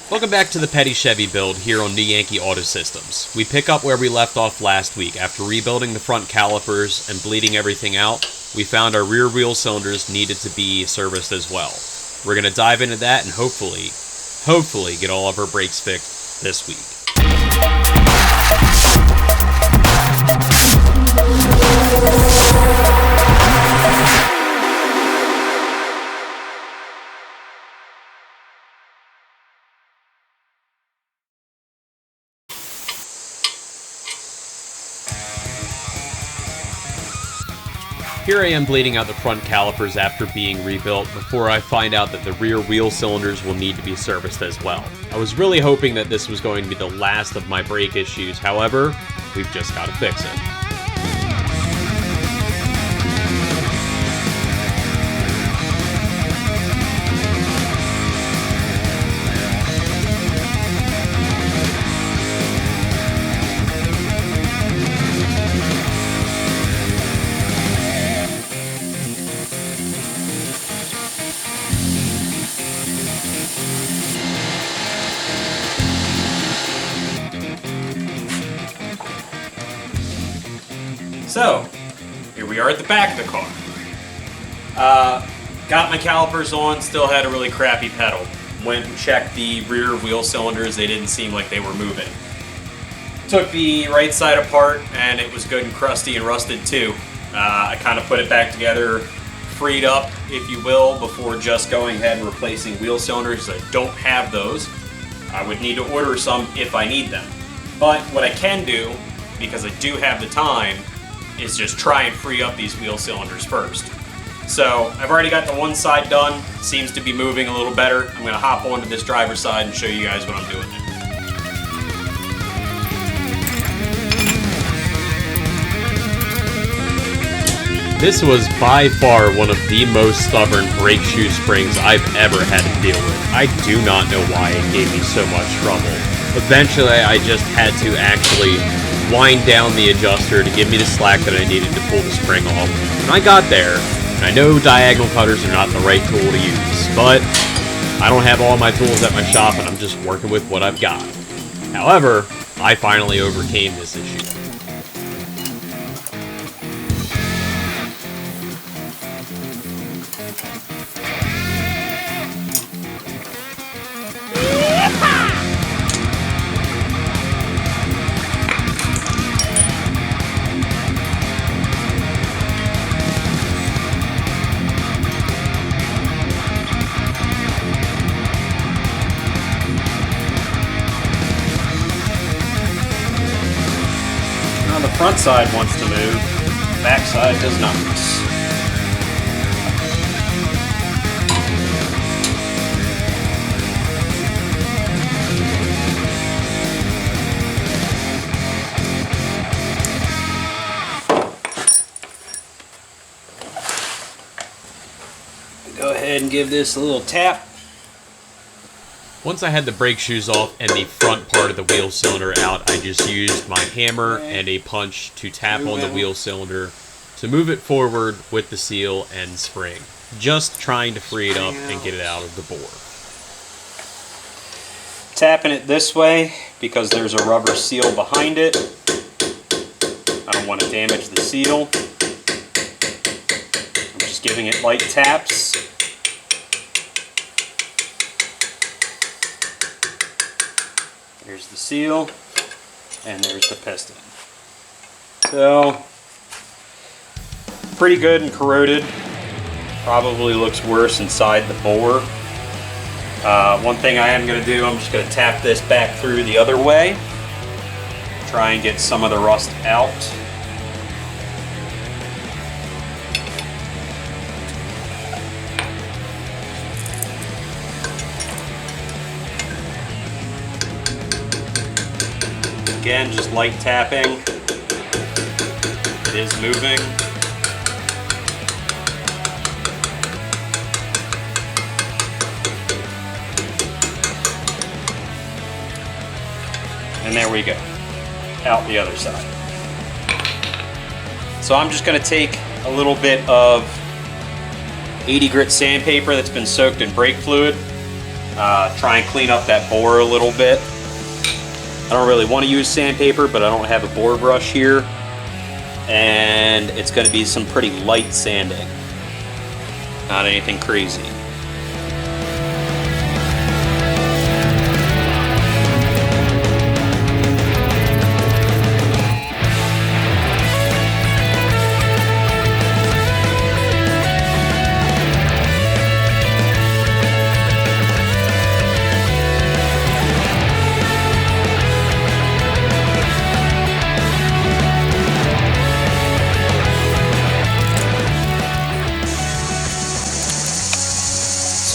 Welcome back to the Petty Chevy build here on new Yankee Auto Systems. We pick up where we left off last week. After rebuilding the front calipers and bleeding everything out, we found our rear wheel cylinders needed to be serviced as well. We're going to dive into that and hopefully get all of our brakes fixed this week. Here I am bleeding out the front calipers after being rebuilt before I find out that the rear wheel cylinders will need to be serviced as well. I was really hoping that this was going to be the last of my brake issues, however, we've just got to fix it. So, here we are at the back of the car. Got my calipers on, still had a really crappy pedal. Went and checked the rear wheel cylinders, they didn't seem like they were moving. Took the right side apart and it was good and crusty and rusted too. I kind of put it back together, freed up, if you will, before just going ahead and replacing wheel cylinders. I don't have those. I would need to order some if I need them. But what I can do, because I do have the time, is just try and free up these wheel cylinders first. So I've already got the one side done, seems to be moving a little better. I'm gonna hop onto this driver's side and show you guys what I'm doing there. This was by far one of the most stubborn brake shoe springs I've ever had to deal with. I do not know why it gave me so much trouble. Eventually I just had to actually wind down the adjuster to give me the slack that I needed to pull the spring off. And I got there, and I know diagonal cutters are not the right tool to use, but I don't have all my tools at my shop and I'm just working with what I've got. However, I finally overcame this issue. The front side wants to move, the back side does not. Go ahead and give this a little tap. Once I had the brake shoes off and the front part of the wheel cylinder out, I just used my hammer and a punch to tap on the wheel cylinder to move it forward with the seal and spring. Just trying to free it up and get it out of the bore. Tapping it this way because there's a rubber seal behind it. I don't want to damage the seal. I'm just giving it light taps. There's the seal, and there's the piston. So, pretty good and corroded. Probably looks worse inside the bore. One thing I am going to do, I'm just going to tap this back through the other way. Try and get some of the rust out. Again, just light tapping. It is moving. And there we go. Out the other side. So I'm just going to take a little bit of 80 grit sandpaper that's been soaked in brake fluid. Try and clean up that bore a little bit. I don't really want to use sandpaper, but I don't have a bore brush here. And it's going to be some pretty light sanding. Not anything crazy.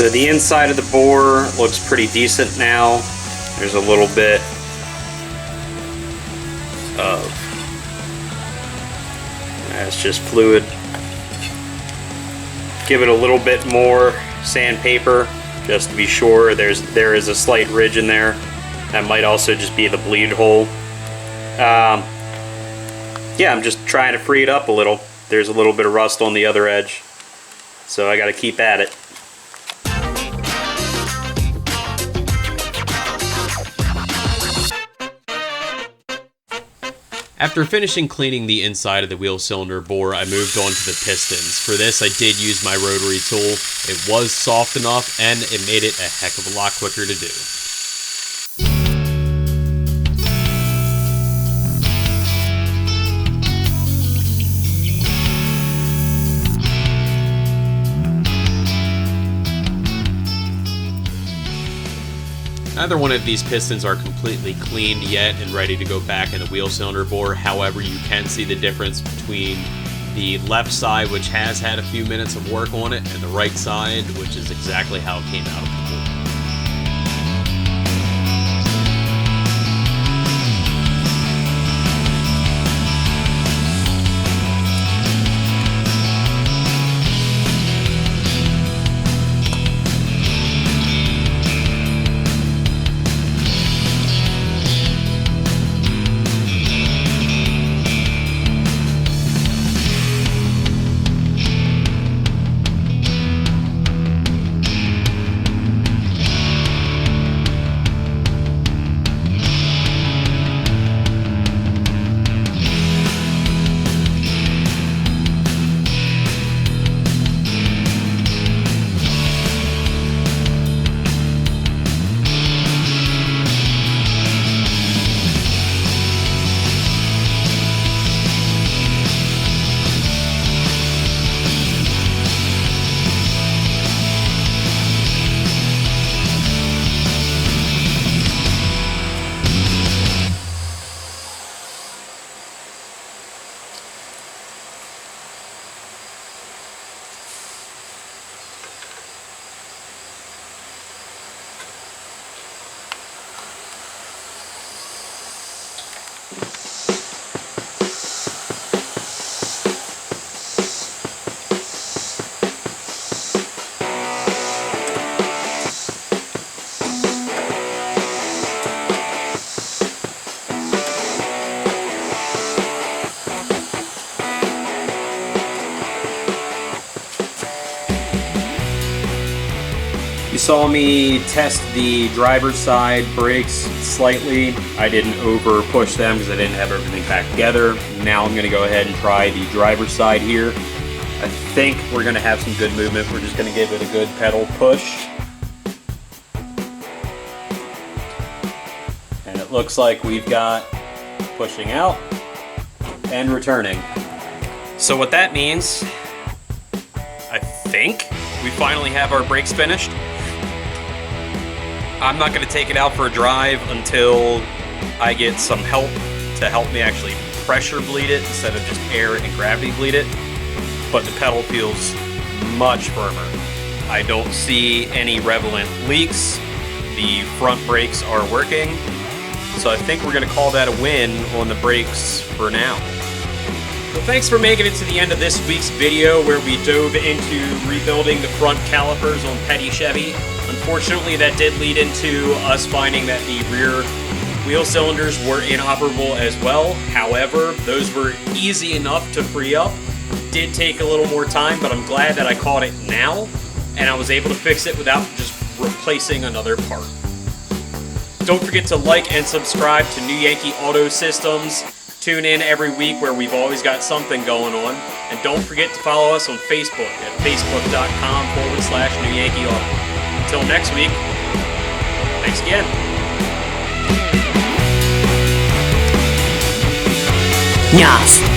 So the inside of the bore looks pretty decent now. There's a little bit of, that's just fluid. Give it a little bit more sandpaper just to be sure. There is a slight ridge in there. That might also just be the bleed hole. Yeah, I'm just trying to free it up a little. There's a little bit of rust on the other edge, so I got to keep at it. After finishing cleaning the inside of the wheel cylinder bore, I moved on to the pistons. For this, I did use my rotary tool. It was soft enough, and it made it a heck of a lot quicker to do. Neither one of these pistons are completely cleaned yet and ready to go back in the wheel cylinder bore. However, you can see the difference between the left side, which has had a few minutes of work on it, and the right side, which is exactly how it came out of the bore. You saw me test the driver's side brakes slightly. I didn't over push them because I didn't have everything back together. Now I'm going to go ahead and try the driver's side here. I think we're going to have some good movement. We're just going to give it a good pedal push. And it looks like we've got pushing out and returning. So what that means, I think, we finally have our brakes finished. I'm not going to take it out for a drive until I get some help to help me actually pressure bleed it instead of just air and gravity bleed it. But the pedal feels much firmer. I don't see any relevant leaks. The front brakes are working. So I think we're going to call that a win on the brakes for now. Well, thanks for making it to the end of this week's video where we dove into rebuilding the front calipers on Petty Chevy. Unfortunately, that did lead into us finding that the rear wheel cylinders were inoperable as well. However, those were easy enough to free up. Did take a little more time, but I'm glad that I caught it now, and I was able to fix it without just replacing another part. Don't forget to like and subscribe to New Yankee Auto Systems. Tune in every week where we've always got something going on. And don't forget to follow us on Facebook at facebook.com/New Yankee Auto. Until next week, thanks again. Yes.